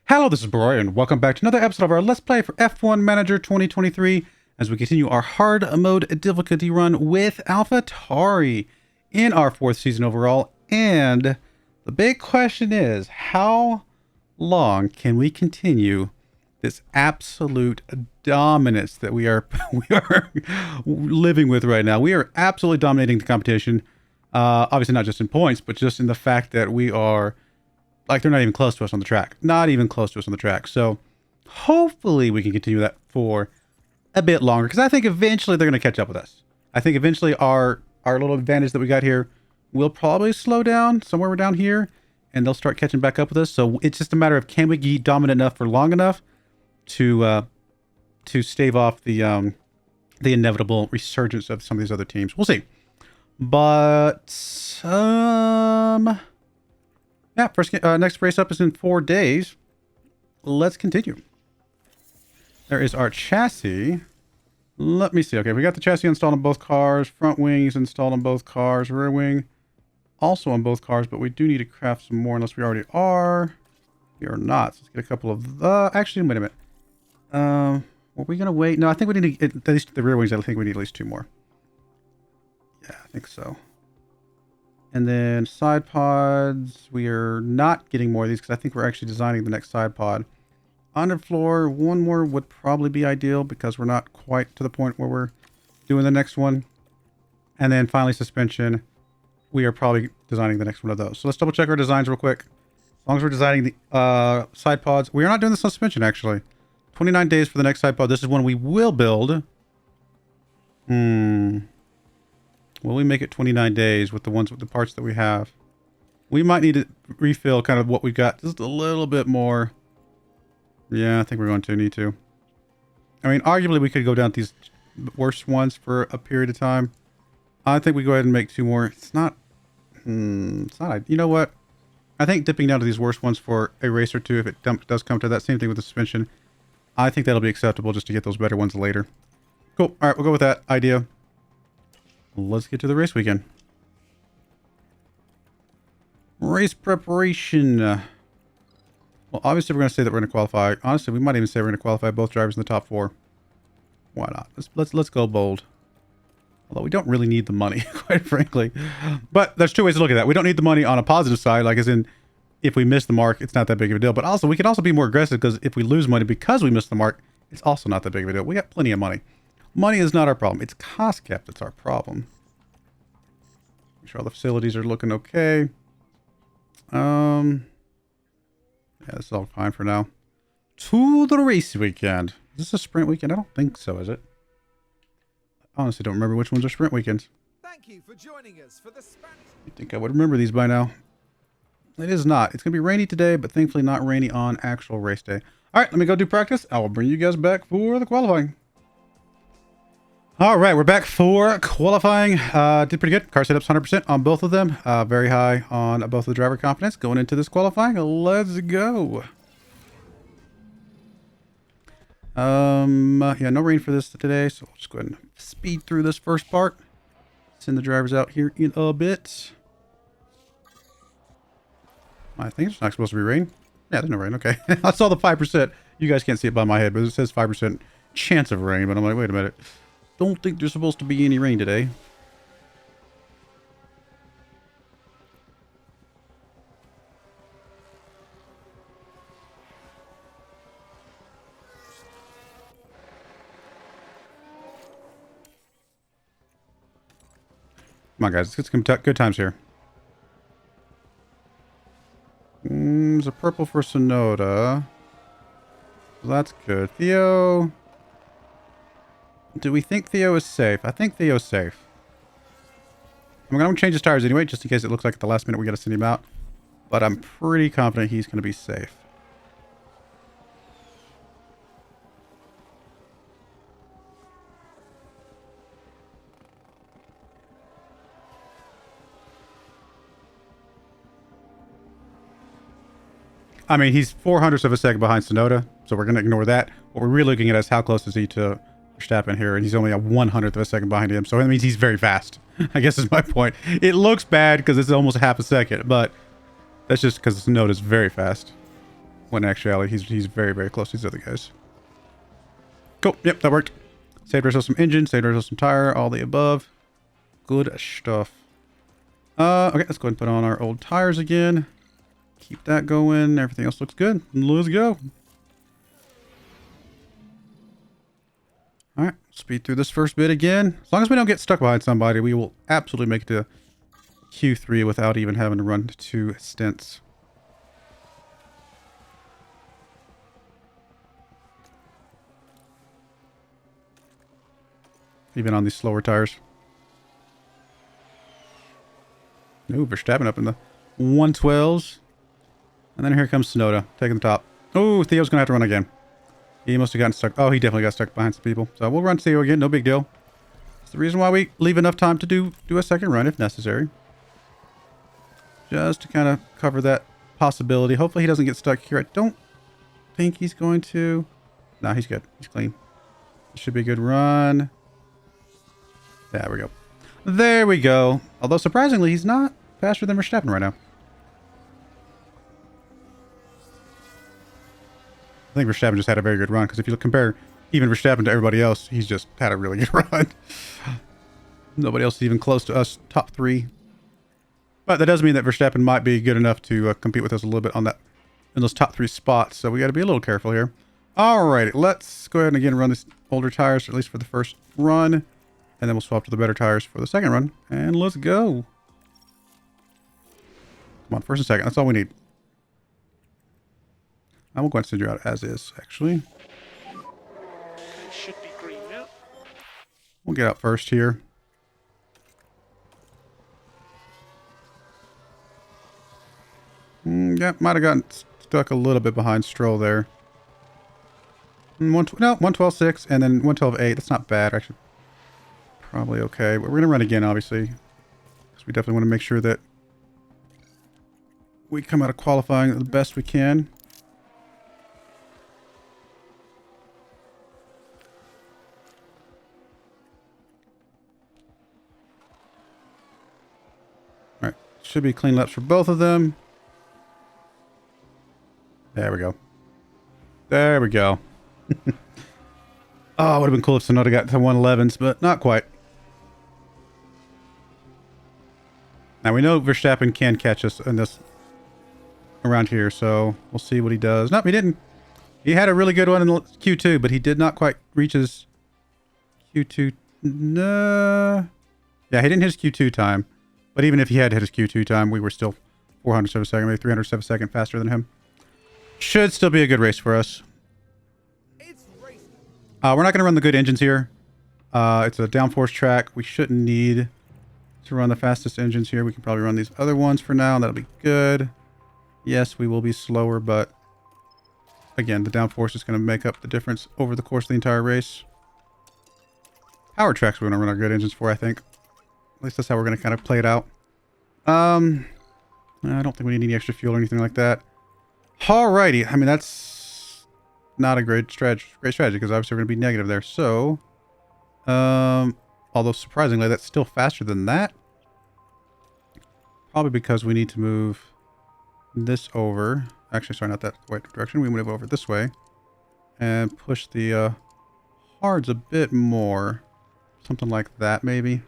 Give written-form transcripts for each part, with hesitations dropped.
Hello, this is Broyar, and welcome back to another episode of our Let's Play for F1 Manager 2023 as we continue our hard mode difficulty run with Alfa Tauri in our 4th season overall. And the big question is, how long can we continue this absolute dominance that we are living with right now? We are absolutely dominating the competition. Obviously not just in points, but just in the fact that we are... like, they're not even close to us on the track. Not even close to us on the track. So, hopefully we can continue that for a bit longer. Because I think eventually they're going to catch up with us. I think eventually our little advantage that we got here will probably slow down somewhere down here. And they'll start catching back up with us. So, it's just a matter of, can we be dominant enough for long enough to stave off the inevitable resurgence of some of these other teams. We'll see. But, yeah, next race up is in 4 days. Let's continue. There is our chassis. Let me see. Okay, we got the chassis installed on both cars. Front wing is installed on both cars. Rear wing also on both cars, but we do need to craft some more unless we already are. We are not. So let's get a couple of the... Actually, wait a minute. Are we going to wait? No, I think we need to... At least the rear wings, I think we need at least 2 more. Yeah, I think so. And then side pods, we are not getting more of these because I think we're actually designing the next side pod. Underfloor, 1 more would probably be ideal because we're not quite to the point where we're doing the next one. And then finally suspension, we are probably designing the next one of those. So let's double check our designs real quick. As long as we're designing the side pods, we are not doing the suspension actually. 29 days for the next side pod. This is one we will build. Will we make it 29 days with the parts that we have? We might need to refill kind of what we got just a little bit more. Yeah, I think we're going to need to. I mean, arguably we could go down to these worst ones for a period of time. I think we go ahead and make 2 more. It's not... it's not... You know what? I think dipping down to these worst ones for a race or 2, if it does come to that, same thing with the suspension, I think that'll be acceptable just to get those better ones later. Cool. All right, we'll go with that idea. Let's get to the race weekend. Race preparation. Well, obviously we're going to say that we're going to qualify. Honestly, we might even say we're going to qualify both drivers in the top 4. Why not? Let's go bold. Although we don't really need the money, quite frankly. But there's 2 ways to look at that. We don't need the money on a positive side, like as in if we miss the mark, it's not that big of a deal. But also, we can also be more aggressive because if we lose money because we missed the mark, it's also not that big of a deal. We got plenty of money. Money is not our problem. It's cost cap that's our problem. Make sure all the facilities are looking okay. Yeah, this is all fine for now. To the race weekend. Is this a sprint weekend? I don't think so, is it? I honestly don't remember which ones are sprint weekends. Thank you for joining us for the Spanish... You'd think I would remember these by now. It is not. It's going to be rainy today, but thankfully not rainy on actual race day. All right, let me go do practice. I will bring you guys back for the qualifying. All right, we're back for qualifying. Did pretty good. Car setups 100% on both of them. Very high on both of the driver confidence going into this qualifying. Let's go. Yeah, no rain for this today, so we'll just go ahead and speed through this first part. Send the drivers out here in a bit. I think it's not supposed to be rain. Yeah, there's no rain. Okay. I saw the 5%. You guys can't see it by my head, but it says 5% chance of rain. But I'm like, wait a minute. Don't think there's supposed to be any rain today. Come on, guys. Let's get some good times here. There's a purple for Sonoda. That's good. Theo... Do we think Theo is safe? I think Theo's safe. I'm going to change his tires anyway, just in case it looks like at the last minute we got to send him out. But I'm pretty confident he's going to be safe. I mean, he's 400ths of a second behind Sonoda, so we're going to ignore that. What we're really looking at is how close is he to Verstappen here, and he's only a 100th of a second behind him, so that means he's very fast. I guess is my point. It looks bad because it's almost half a second, but that's just because Sonoda's very fast. When in actuality, he's very, very close to these other guys. Cool. Yep, that worked. Saved ourselves some engine, saved ourselves some tire, all the above. Good stuff. Okay, let's go ahead and put on our old tires again. Keep that going. Everything else looks good. Let's go. All right, speed through this first bit again. As long as we don't get stuck behind somebody, we will absolutely make it to Q3 without even having to run 2 stints. Even on these slower tires. Ooh, Verstappen up in the 112s. And then here comes Tsunoda, taking the top. Oh, Theo's going to have to run again. He must have gotten stuck. Oh, he definitely got stuck behind some people. So we'll run Theo again, no big deal. It's the reason why we leave enough time to do a second run if necessary. Just to kind of cover that possibility. Hopefully he doesn't get stuck here. I don't think he's going to. No, he's good. He's clean. It should be a good run. There we go. There we go. Although surprisingly, he's not faster than Verstappen right now. I think Verstappen just had a very good run, because if you compare even Verstappen to everybody else, he's just had a really good run. Nobody else is even close to us, top 3. But that does mean that Verstappen might be good enough to compete with us a little bit on that in those top 3 spots. So we got to be a little careful here. Alrighty, let's go ahead and again run these older tires, at least for the first run. And then we'll swap to the better tires for the second run. And let's go. Come on, first and second. That's all we need. I will go ahead and send you out as is, actually. Should be green now. We'll get out first here. Yeah, might have gotten stuck a little bit behind Stroll there. 112.6 and then 112.8. That's not bad, actually. Probably okay. But we're going to run again, obviously. Because we definitely want to make sure that we come out of qualifying the best we can. Alright. Should be clean laps for both of them. There we go. There we go. Oh, it would have been cool if Tsunoda got to 111s, but not quite. Now we know Verstappen can catch us in this around here, so we'll see what he does. Nope, he didn't. He had a really good one in Q2, but he did not quite reach his Q2. No. Yeah, he didn't hit his Q2 time. But even if he had hit his Q2 time, we were still 400 of a second, maybe 300 of a second faster than him. Should still be a good race for us. It's racing. We're not going to run the good engines here. It's a downforce track. We shouldn't need to run the fastest engines here. We can probably run these other ones for now, and that'll be good. Yes, we will be slower, but again, the downforce is going to make up the difference over the course of the entire race. Power tracks we're going to run our good engines for, I think. At least that's how we're going to kind of play it out. I don't think we need any extra fuel or anything like that. Alrighty. I mean, that's not a great strategy because obviously we're going to be negative there. So, although surprisingly, that's still faster than that. Probably because we need to move this over. Actually, sorry, not that right direction. We move over this way and push the hards a bit more. Something like that, maybe.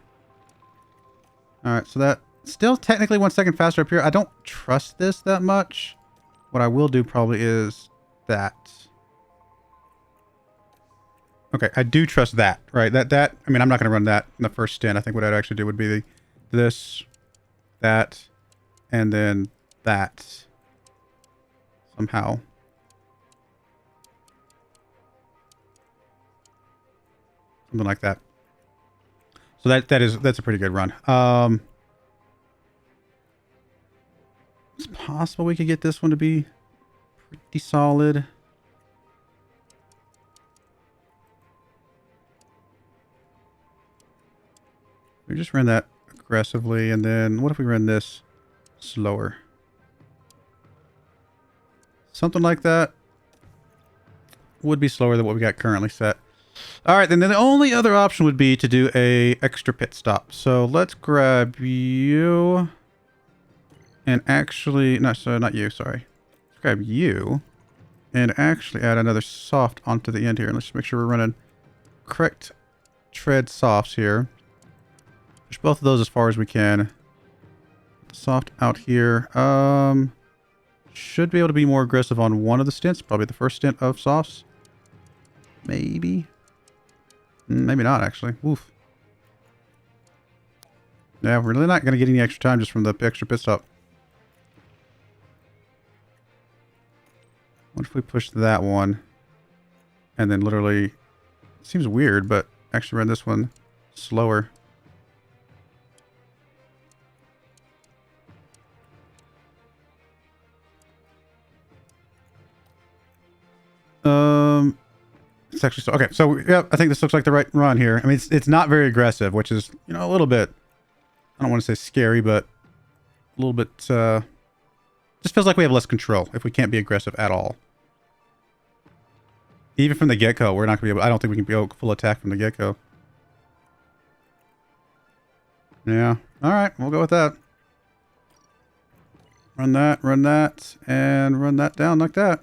Alright, so that still technically 1 second faster up here. I don't trust this that much. What I will do probably is that. Okay, I do trust that, right? That I mean, I'm not going to run that in the first stint. I think what I'd actually do would be this, that, and then that. Somehow. Something like that. So that's a pretty good run. It's possible we could get this one to be pretty solid. We just ran that aggressively, and then what if we ran this slower? Something like that would be slower than what we got currently set. All right, then the only other option would be to do a extra pit stop. So let's grab you, and actually, not you. Sorry, let's grab you, and actually add another soft onto the end here. Let's just make sure we're running correct tread softs here. Push both of those as far as we can. Soft out here. Should be able to be more aggressive on one of the stints. Probably the first stint of softs. Maybe. Maybe not, actually. Oof. Yeah, we're really not going to get any extra time just from the extra pit stop. What if we push that one? And then literally... It seems weird, but actually run this one slower. It's actually so okay. So yeah, I think this looks like the right run here. I mean, it's not very aggressive, which is, you know, a little bit. I don't want to say scary, but a little bit. Just feels like we have less control if we can't be aggressive at all. Even from the get-go, we're not gonna be able. I don't think we can go full attack from the get-go. Yeah. All right, we'll go with that. Run that, and run that down like that.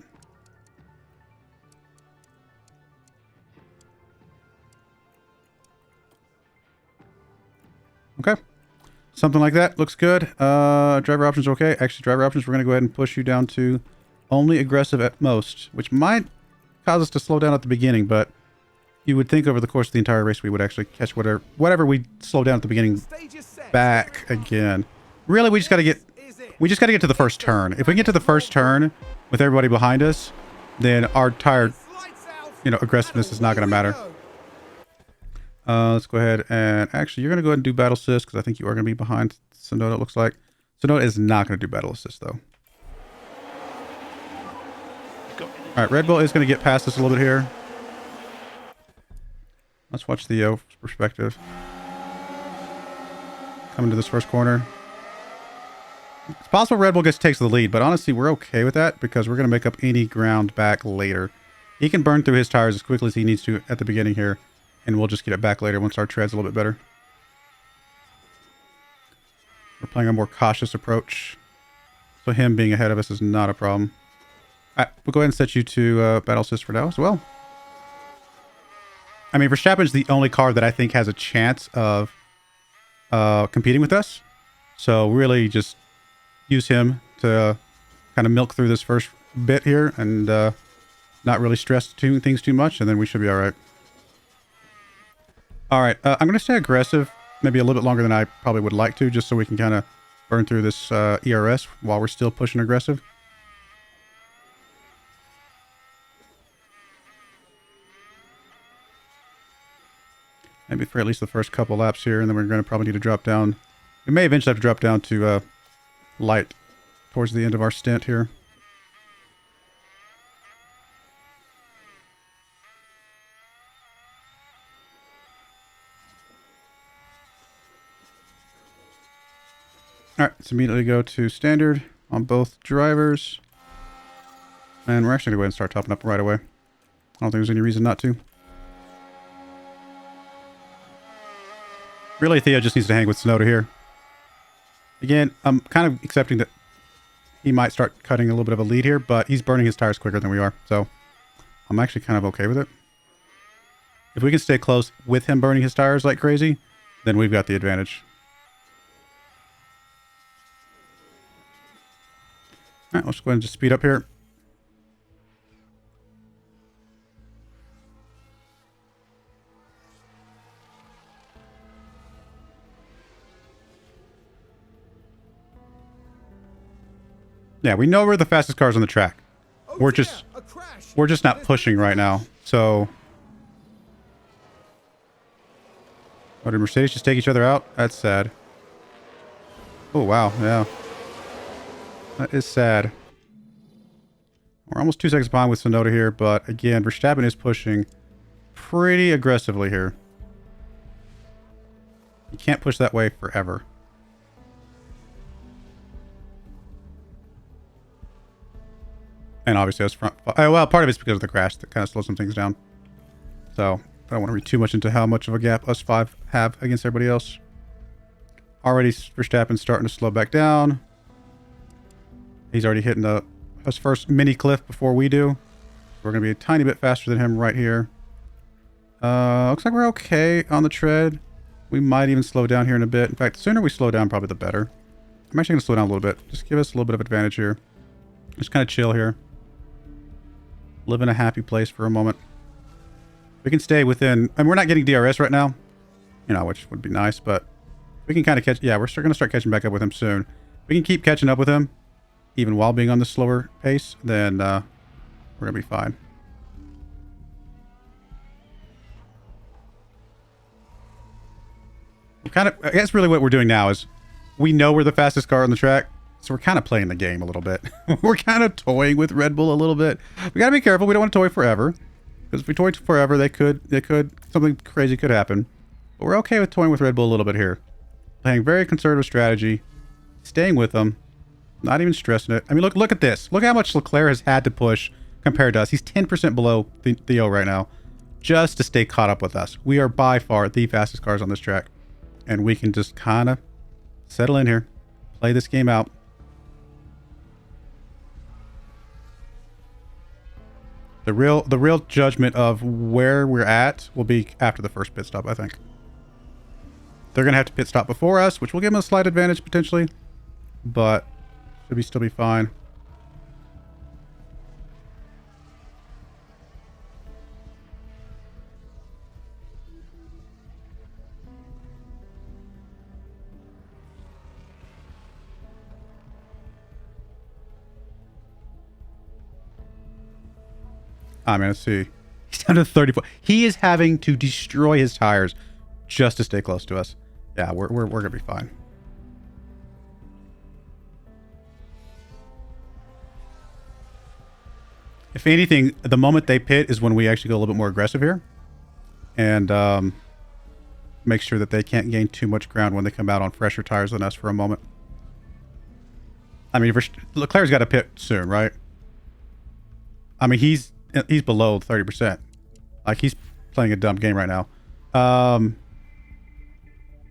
Okay. Something like that. Looks good. Driver options are okay. Actually, driver options, we're going to go ahead and push you down to only aggressive at most, which might cause us to slow down at the beginning, but you would think over the course of the entire race we would actually catch whatever we slow down at the beginning back again. Really, we just got to get to the first turn. If we get to the first turn with everybody behind us, then our tire, you know, aggressiveness is not going to matter. Let's go ahead and actually, you're going to go ahead and do battle assist because I think you are going to be behind Sonoda, it looks like. Sonoda is not going to do battle assist, though. All right, Red Bull is going to get past us a little bit here. Let's watch the perspective. Coming to this first corner. It's possible Red Bull takes the lead, but honestly, we're okay with that because we're going to make up any ground back later. He can burn through his tires as quickly as he needs to at the beginning here. And we'll just get it back later once our tread's a little bit better. We're playing a more cautious approach. So him being ahead of us is not a problem. Alright, we'll go ahead and set you to battle assist for now as well. I mean, Verstappen's the only car that I think has a chance of competing with us. So really just use him to kind of milk through this first bit here and not really stress things too much, and then we should be alright. Alright, I'm going to stay aggressive, maybe a little bit longer than I probably would like to, just so we can kind of burn through this ERS while we're still pushing aggressive. Maybe for at least the first couple laps here, and then we're going to probably need to drop down. We may eventually have to drop down to light towards the end of our stint here. Alright, let's immediately go to standard on both drivers. And we're actually going to go ahead and start topping up right away. I don't think there's any reason not to. Really, Theo just needs to hang with Sonoda here. Again, I'm kind of accepting that he might start cutting a little bit of a lead here, but he's burning his tires quicker than we are. So I'm actually kind of okay with it. If we can stay close with him burning his tires like crazy, then we've got the advantage. Alright, let's go ahead and just speed up here. Yeah, we know we're the fastest cars on the track. We're just not pushing right now. So, oh, did Mercedes just take each other out? That's sad. Oh wow, yeah. That is sad. We're almost 2 seconds behind with Sonoda here, but again, Verstappen is pushing pretty aggressively here. You can't push that way forever. And obviously us front... well, part of it's because of the crash that kind of slows some things down. So, I don't want to read too much into how much of a gap us five have against everybody else. Already Verstappen's starting to slow back down. He's already hitting his first mini cliff before we do. We're going to be a tiny bit faster than him right here. Looks like we're okay on the tread. We might even slow down here in a bit. In fact, the sooner we slow down, probably the better. I'm actually going to slow down a little bit. Just give us a little bit of advantage here. Just kind of chill here. Live in a happy place for a moment. We can stay within... and we're not getting DRS right now. You know, which would be nice, but... we can kind of catch... yeah, we're going to start catching back up with him soon. We can keep catching up with him, even while being on the slower pace, then we're going to be fine. Kind of, I guess really what we're doing now is we know we're the fastest car on the track, so we're kind of playing the game a little bit. We're kind of toying with Red Bull a little bit. We got to be careful. We don't want to toy forever, because if we toy forever, something crazy could happen. But we're okay with toying with Red Bull a little bit here. Playing very conservative strategy, staying with them, not even stressing it. I mean, look at this. Look how much Leclerc has had to push compared to us. He's 10% below Theo right now, just to stay caught up with us. We are by far the fastest cars on this track. And we can just kind of settle in here, play this game out. The real judgment of where we're at will be after the first pit stop, I think. They're going to have to pit stop before us, which will give them a slight advantage potentially, but should still be fine. I mean, let's see. He's down to 34. He is having to destroy his tires just to stay close to us. Yeah, we're gonna be fine. If anything, the moment they pit is when we actually go a little bit more aggressive here, and make sure that they can't gain too much ground when they come out on fresher tires than us for a moment. I mean, Leclerc's got to pit soon, right? I mean, he's below 30%. Like, he's playing a dumb game right now.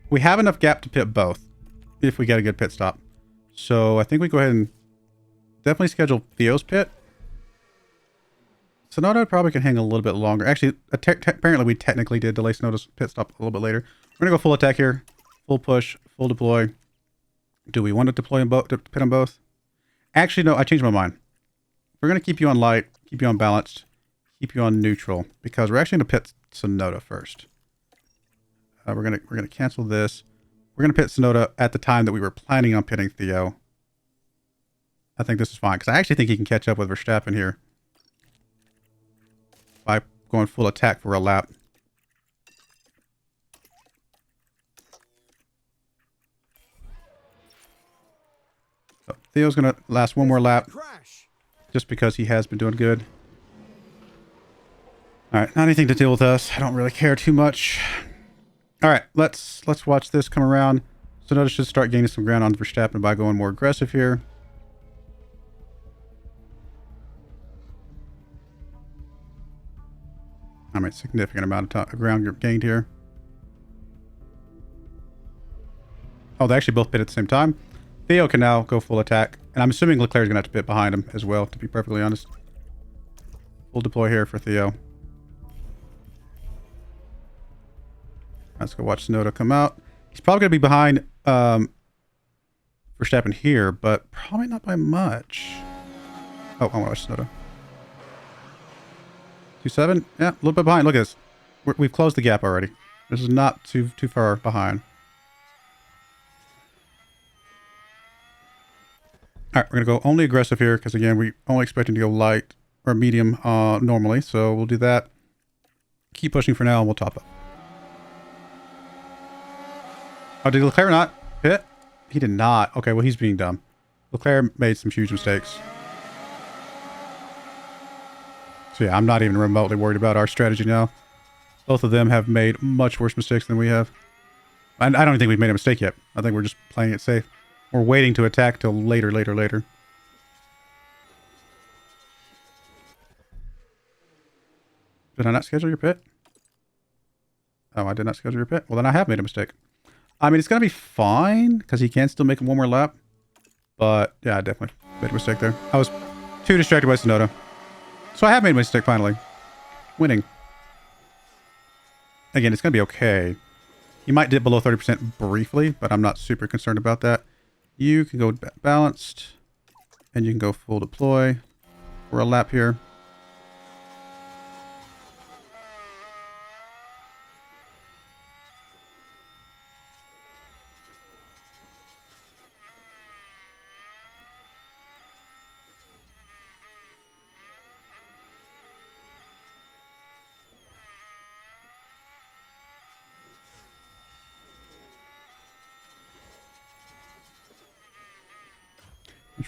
We have enough gap to pit both if we get a good pit stop. So I think we go ahead and definitely schedule Theo's pit. Sonoda probably can hang a little bit longer. Actually, apparently we technically did delay Sonoda's pit stop a little bit later. We're going to go full attack here. Full push, full deploy. Do we want to deploy them both, to pit them both? Actually, no, I changed my mind. We're going to keep you on light, keep you on balanced, keep you on neutral, because we're actually going to pit Sonoda first. We're gonna cancel this. We're gonna pit Sonoda at the time that we were planning on pitting Theo. I think this is fine because I actually think he can catch up with Verstappen here by going full attack for a lap. So Theo's gonna last one more lap just because he has been doing good. All right, not anything to deal with us. I don't really care too much. All right, let's watch this come around. Sonoda should start gaining some ground on Verstappen by going more aggressive here. I mean, significant amount of ground gained here. Oh, they actually both pit at the same time. Theo can now go full attack. And I'm assuming Leclerc's going to have to pit behind him as well, to be perfectly honest. Full deploy here for Theo. Let's go watch Sonoda come out. He's probably going to be behind Verstappen here, but probably not by much. Oh, I want to watch Sonoda. 2.7? Yeah, a little bit behind. Look at this. We've closed the gap already. This is not too far behind. All right, we're going to go only aggressive here because, again, we only expecting to go light or medium normally. So we'll do that. Keep pushing for now and we'll top up. Oh, did Leclerc not pit? He did not. Okay, well, he's being dumb. Leclerc made some huge mistakes. So, yeah, I'm not even remotely worried about our strategy now. Both of them have made much worse mistakes than we have. And I don't think we've made a mistake yet. I think we're just playing it safe. We're waiting to attack till later. Did I not schedule your pit? Oh, I did not schedule your pit? Well, then I have made a mistake. I mean, it's going to be fine because he can still make one more lap. But, yeah, I definitely made a mistake there. I was too distracted by Sonoda. So I have made a mistake finally. Winning. Again, it's going to be okay. You might dip below 30% briefly, but I'm not super concerned about that. You can go balanced, and you can go full deploy for a lap here.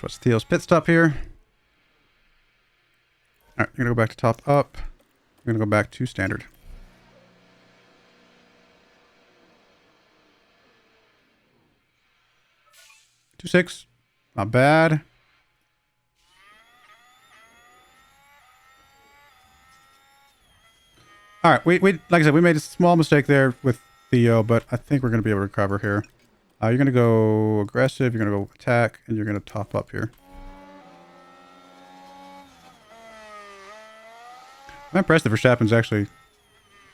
What's Theo's pit stop here? Alright, you're gonna go back to top up. You're gonna go back to standard. Two six, not bad. Alright, we like I said, we made a small mistake there with Theo, but I think we're gonna be able to recover here. You're going to go aggressive, you're going to go attack, and you're going to top up here. I'm impressed that Verstappen's actually...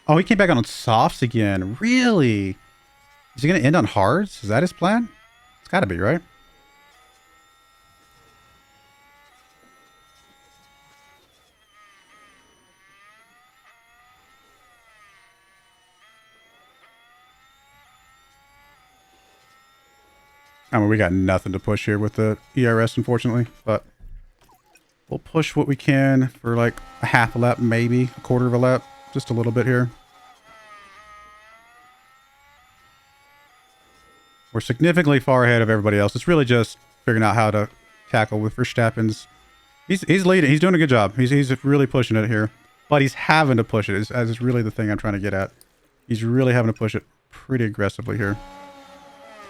Oh, he came back on softs again. Really? Is he going to end on hards? Is that his plan? It's got to be, right? I mean, we got nothing to push here with the ERS, unfortunately, but we'll push what we can for like a half a lap, maybe a quarter of a lap, just a little bit here. We're significantly far ahead of everybody else. It's really just figuring out how to tackle with Verstappen's. He's leading. He's doing a good job. He's really pushing it here, but he's having to push it. As is really the thing I'm trying to get at. He's really having to push it pretty aggressively here.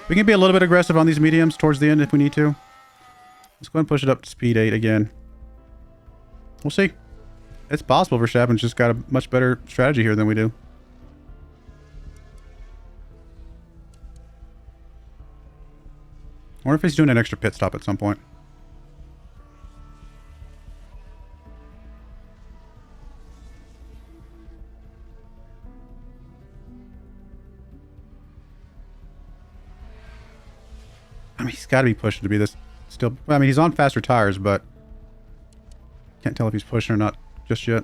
We can be a little bit aggressive on these mediums towards the end if we need to. Let's go ahead and push it up to speed 8 again. We'll see. It's possible Verstappen's just got a much better strategy here than we do. I wonder if he's doing an extra pit stop at some point. I mean, he's got to be pushing to be this still. I mean, he's on faster tires, but can't tell if he's pushing or not just yet.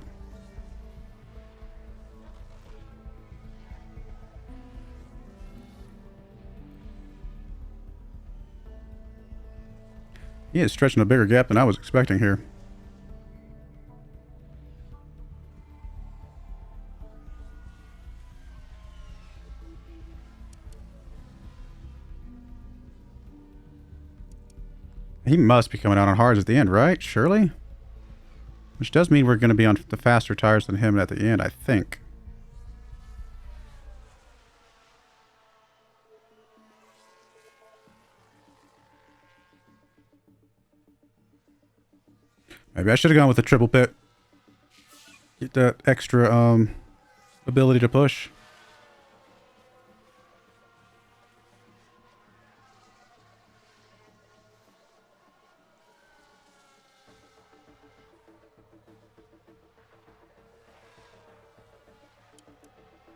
He is stretching a bigger gap than I was expecting here. He must be coming out on hards at the end, right? Surely? Which does mean we're going to be on the faster tires than him at the end, I think. Maybe I should have gone with the triple pit. Get that extra ability to push.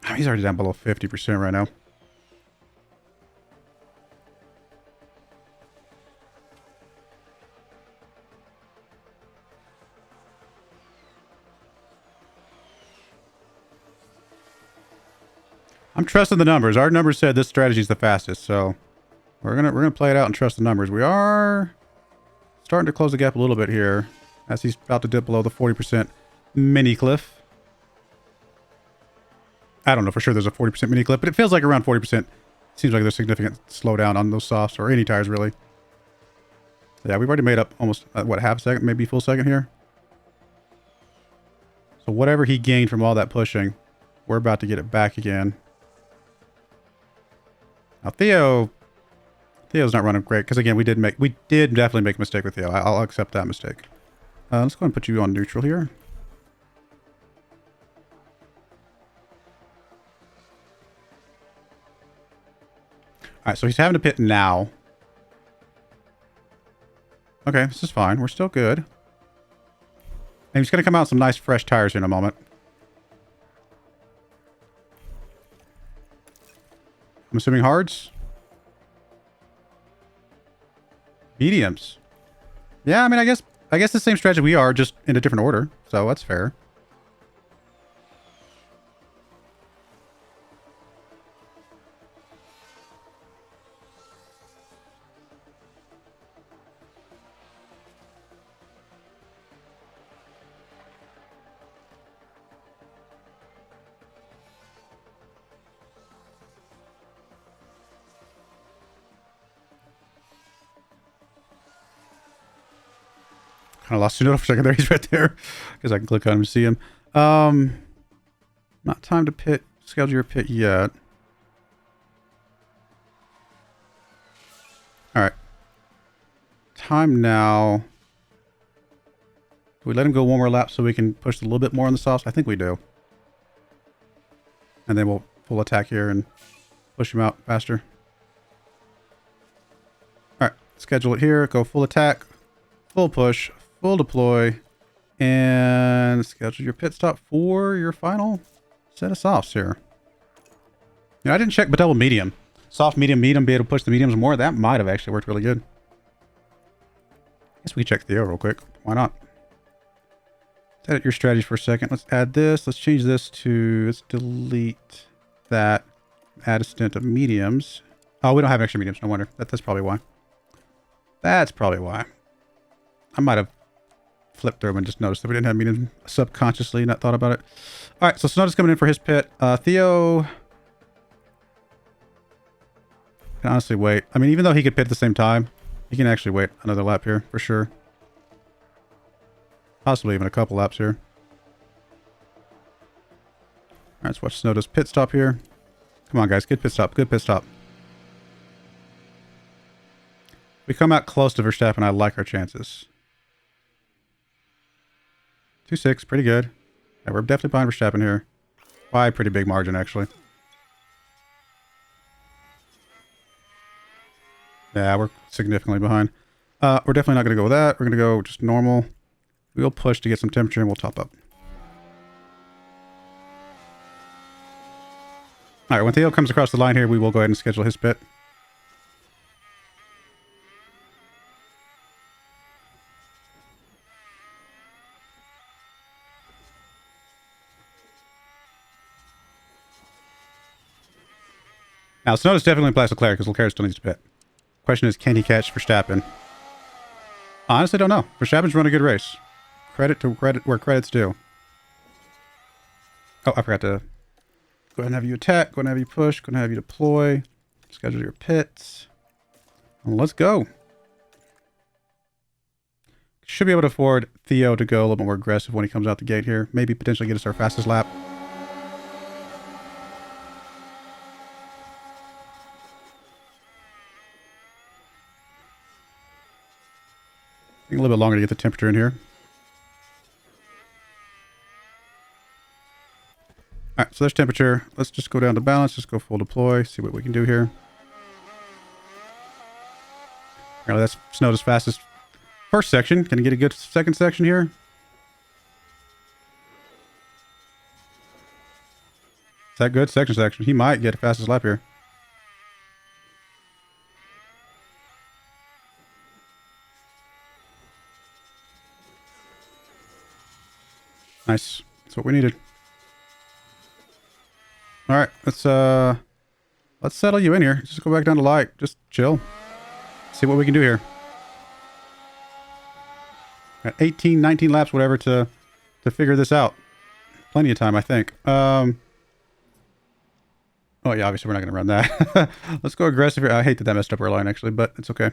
Oh, he's already down below 50% right now. I'm trusting the numbers. Our numbers said this strategy is the fastest, so we're gonna play it out and trust the numbers. We are starting to close the gap a little bit here as he's about to dip below the 40% mini cliff. I don't know for sure there's a 40% mini cliff, but it feels like around 40%. Seems like there's significant slowdown on those softs or any tires really. Yeah, we've already made up almost what, half a second, maybe full second here. So whatever he gained from all that pushing, we're about to get it back again. Now Theo's not running great because again we did definitely make a mistake with Theo. I'll accept that mistake. Let's go ahead and put you on neutral here. All right, so he's having to pit now. Okay, this is fine. We're still good. And he's going to come out with some nice fresh tires in a moment. I'm assuming hards? Mediums. Yeah, I mean, I guess the same strategy we are, just in a different order. So that's fair. Kind of lost Sunoda for a second there. He's right there. Because I can click on him to see him. Not time to pit. Schedule your pit yet. Alright. Time now. Do we let him go one more lap so we can push a little bit more on the softs? I think we do. And then we'll full attack here and push him out faster. Alright. Schedule it here. Go full attack. Full push. Full deploy, and schedule your pit stop for your final set of softs here. I didn't check, but double medium. Soft, medium, medium, be able to push the mediums more. That might have actually worked really good. I guess we can check Theo real quick. Why not? Let's edit your strategy for a second. Let's add this. Let's change this to, let's delete that. Add a stint of mediums. Oh, we don't have extra mediums. No wonder. That's probably why. That's probably why. I might have flipped through and just noticed that we didn't have mediums subconsciously, not thought about it. All right, so Sonoda's coming in for his pit. Theo can honestly wait. I mean, even though he could pit at the same time, he can actually wait another lap here for sure. Possibly even a couple laps here. All right, let's watch Sonoda's pit stop here. Come on, guys, good pit stop, good pit stop. If we come out close to Verstappen, I like our chances. 2.6, pretty good. Yeah, we're definitely behind Verstappen here. By a pretty big margin, actually. Yeah, we're significantly behind. We're definitely not going to go with that. We're going to go just normal. We'll push to get some temperature and we'll top up. Alright, when Theo comes across the line here, we will go ahead and schedule his pit. Now, Sonoda's definitely past Leclerc because Leclerc still needs to pit. Question is, can he catch Verstappen? I honestly don't know. Verstappen's run a good race. Credit to credit where credit's due. Oh, I forgot to go ahead and have you attack, go ahead and have you push, go ahead and have you deploy, schedule your pits. And let's go. Should be able to afford Theo to go a little bit more aggressive when he comes out the gate here. Maybe potentially get us our fastest lap. A little bit longer to get the temperature in here. Alright, so there's temperature. Let's just go down to balance. Just go full deploy. See what we can do here. Alright, that's Sonoda's fastest first section. Can he get a good second section here? Is that good? Second section. He might get a fastest lap here. Nice. That's what we needed. All right, let's settle you in here. Just go back down to light. Just chill. See what we can do here. Got 18, 19 laps, whatever, to figure this out. Plenty of time, I think. Oh yeah, obviously we're not going to run that. Let's go aggressive here. I hate that messed up our line actually, but it's okay.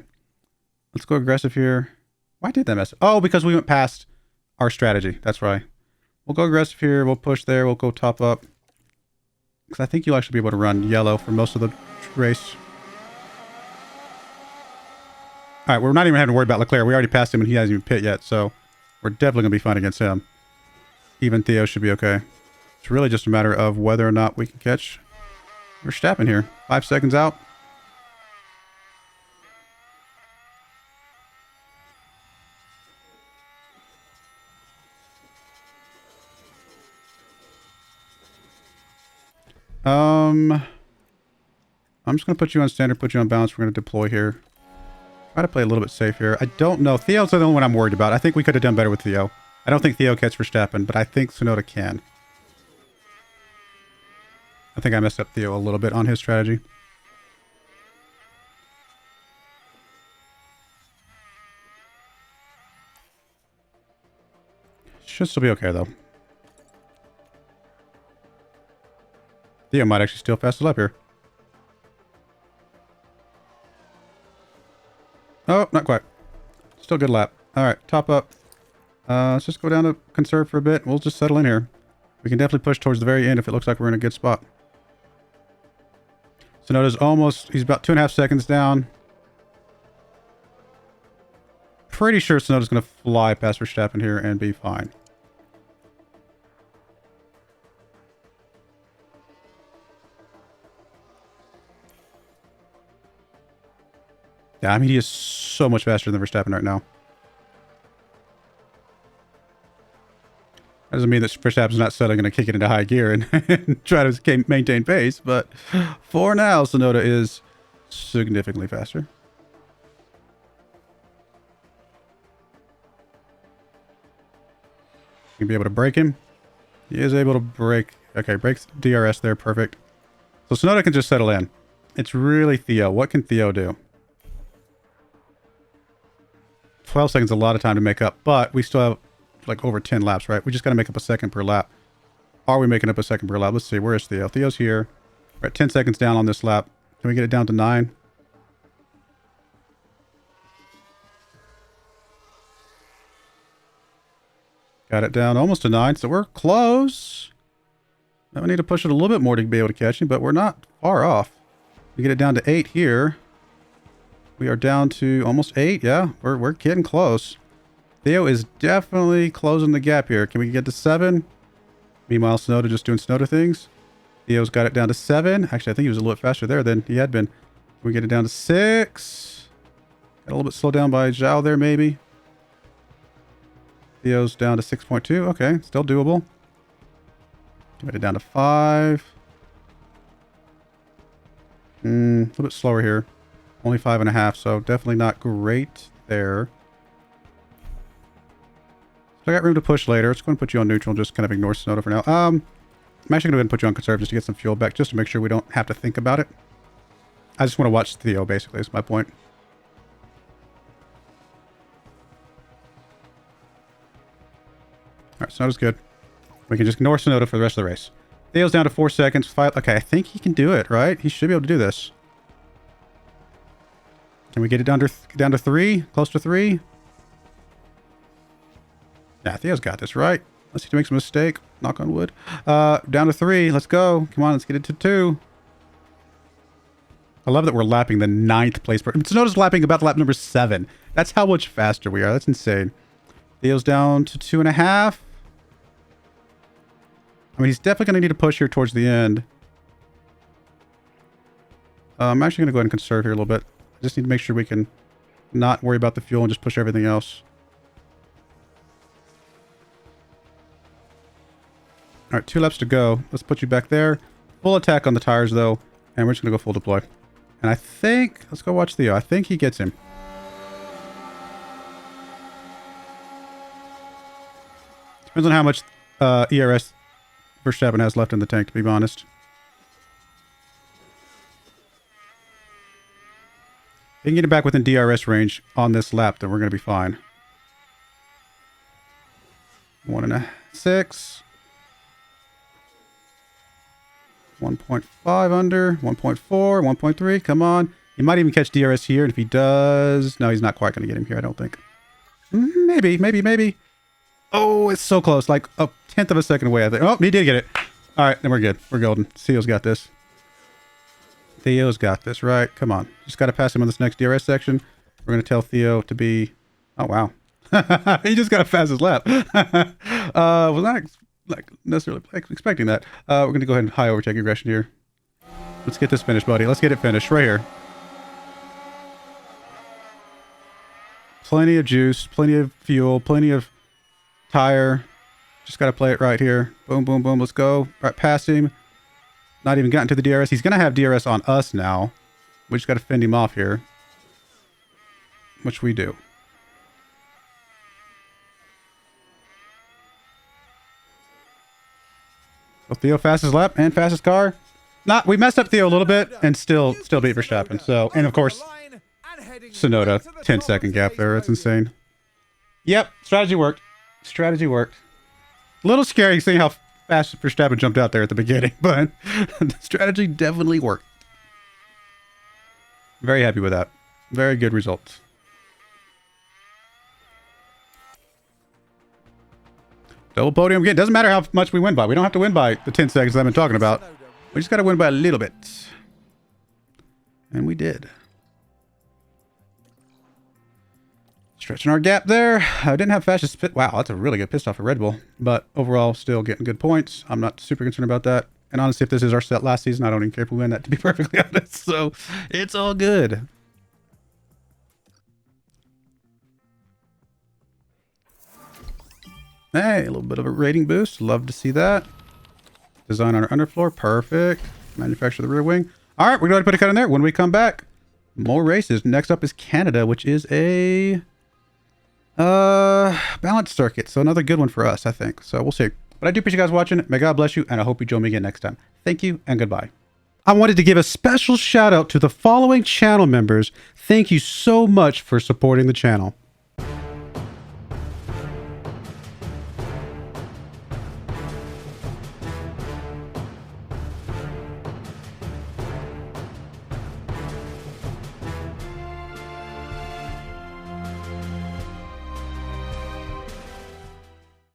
Let's go aggressive here. Why did that mess up? Oh, because we went past our strategy. That's right. We'll go aggressive here. We'll push there. We'll go top up. Because I think you'll actually be able to run yellow for most of the race. All right, we're not even having to worry about Leclerc. We already passed him and he hasn't even pit yet, so we're definitely going to be fine against him. Even Theo should be okay. It's really just a matter of whether or not we can catch Verstappen here. 5 seconds out. I'm just going to put you on standard, put you on balance. We're going to deploy here. Try to play a little bit safe here. I don't know. Theo's the only one I'm worried about. I think we could have done better with Theo. I don't think Theo gets Verstappen, but I think Tsunoda can. I think I messed up Theo a little bit on his strategy. Should still be okay, though. Theo might actually steal fastest lap here. Oh, not quite. Still good lap. All right, top up. Let's just go down to conserve for a bit. We'll just settle in here. We can definitely push towards the very end if it looks like we're in a good spot. Tsunoda's almost... He's about 2.5 seconds down. Pretty sure Tsunoda's going to fly past Verstappen here and be fine. Yeah, I mean, he is so much faster than Verstappen right now. That doesn't mean that Verstappen's not suddenly going to kick it into high gear and try to maintain pace, but for now, Tsunoda is significantly faster. You can be able to break him. He is able to break. Okay, breaks DRS there. Perfect. So Tsunoda can just settle in. It's really Theo. What can Theo do? 12 seconds is a lot of time to make up, but we still have like over 10 laps, right? We just got to make up a second per lap. Are we making up a second per lap? Let's see. Where is Theo? Theo's here. We're at 10 seconds down on this lap. Can we get it down to 9? Got it down almost to 9, so we're close. Now we need to push it a little bit more to be able to catch him, but we're not far off. We get it down to 8 here. We are down to almost 8. Yeah, we're getting close. Theo is definitely closing the gap here. Can we get to 7? Meanwhile, Tsunoda just doing Tsunoda things. Theo's got it down to 7. Actually, I think he was a little bit faster there than he had been. Can we get it down to 6? Got a little bit slowed down by Zhao there, maybe. Theo's down to 6.2. Okay, still doable. Get it down to 5. A little bit slower here. Only 5.5, so definitely not great there. So I got room to push later. Let's go and put you on neutral. Just kind of ignore Tsunoda for now. I'm actually going to go ahead and put you on conserve just to get some fuel back, just to make sure we don't have to think about it. I just want to watch Theo, basically, is my point. Alright, Tsunoda's good. We can just ignore Tsunoda for the rest of the race. Theo's down to 4 seconds. 5. Okay, I think he can do it, right? He should be able to do this. Can we get it down to 3? Close to 3? Yeah, Theo's got this, right? Unless he makes a mistake. Knock on wood. Down to 3. Let's go. Come on, let's get it to 2. I love that we're lapping the 9th place. Tsunoda's lapping about lap number 7. That's how much faster we are. That's insane. Theo's down to 2.5. I mean, he's definitely going to need to push here towards the end. I'm actually going to go ahead and conserve here a little bit. I just need to make sure we can not worry about the fuel and just push everything else. All right, 2 laps to go. Let's put you back there. Full attack on the tires, though. And we're just going to go full deploy. And I think... Let's go watch Theo. I think he gets him. Depends on how much ERS Verstappen has left in the tank, to be honest. If we can get it back within DRS range on this lap, then we're going to be fine. 1.6. 1.5 under. 1.4. 1.3. Come on. He might even catch DRS here. And if he does... No, he's not quite going to get him here, I don't think. Maybe. Oh, it's so close. Like a 10th of a second away, I think. Oh, he did get it. All right, then we're good. We're golden. Theo's got this. Theo's got this, right? Come on. Just got to pass him on this next DRS section. We're going to tell Theo to be... Oh, wow. He just got a fastest lap. Was not necessarily expecting that. We're going to go ahead and high overtake aggression here. Let's get this finished, buddy. Let's get it finished right here. Plenty of juice, plenty of fuel, plenty of tire. Just got to play it right here. Boom, boom, boom. Let's go. Right past him. Not even gotten to the DRS. He's going to have DRS on us now. We just got to fend him off here. Which we do. So Theo, fastest lap and fastest car. We messed up Theo a little bit and still beat Verstappen. So, and of course, Sonoda, 10-second gap there. It's insane. Yep, strategy worked. Strategy worked. A little scary seeing how fast Verstappen jumped out there at the beginning, but the strategy definitely worked. Very happy with that. Very good results. Double podium again. Doesn't matter how much we win by. We don't have to win by the 10 seconds I've been talking about. We just got to win by a little bit. And we did. Stretching our gap there. I didn't have fastest pit. Wow, that's a really good pit stop for Red Bull. But overall, still getting good points. I'm not super concerned about that. And honestly, if this is our set last season, I don't even care if we win that, to be perfectly honest. So it's all good. Hey, a little bit of a rating boost. Love to see that. Design on our underfloor. Perfect. Manufacture the rear wing. All right, we're going to put a cut in there. When we come back, more races. Next up is Canada, which is a balance circuit. So another good one for us, I think. So we'll see. But I do appreciate you guys watching. May God bless you, and I hope you join me again next time. Thank you, and goodbye. I wanted to give a special shout out to the following channel members. Thank you so much for supporting the channel.